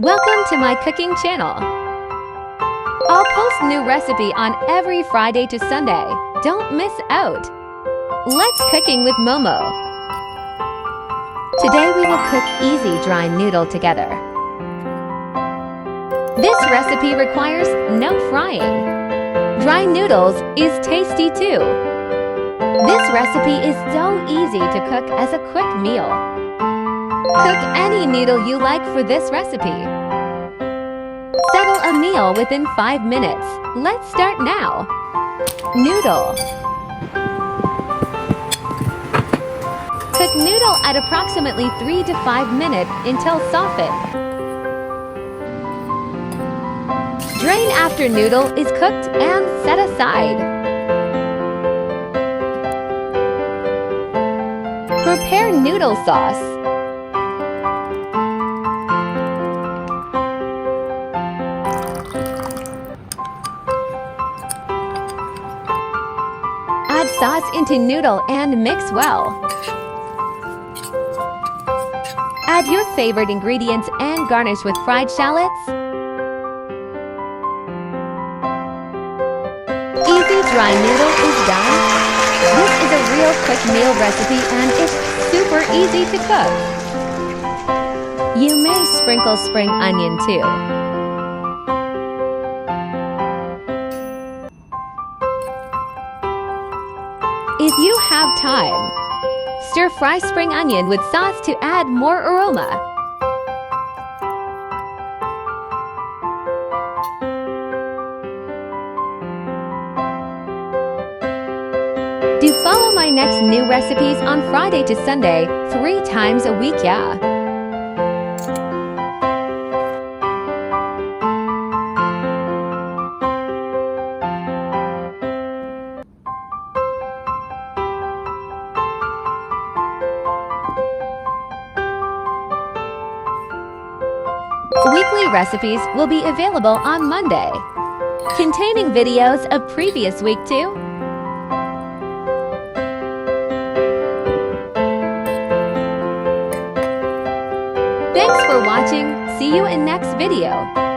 Welcome to my cooking channel. I'll post new recipe on every Friday to Sunday. Don't miss out. Let's cooking with Momo. Today we will cook easy dry noodle together. This recipe requires no frying. Dry noodles is tasty too. This recipe is so easy to cook as a quick meal. Cook any noodle you like for this recipe. Settle a meal within 5 minutes. Let's start now. Noodle. Cook noodle at approximately 3 to 5 minutes until softened. Drain after noodle is cooked and set aside. Prepare noodle sauce. Add sauce into noodle and mix well. Add your favorite ingredients and garnish with fried shallots. Easy dry noodle is done. This is a real quick meal recipe and it's super easy to cook. You may sprinkle spring onion too. If you have time, stir-fry spring onion with sauce to add more aroma. Do follow my next new recipes on Friday to Sunday, 3 times a week, yeah. Weekly recipes will be available on Monday, containing videos of previous week too. Thanks for watching. See you in next video.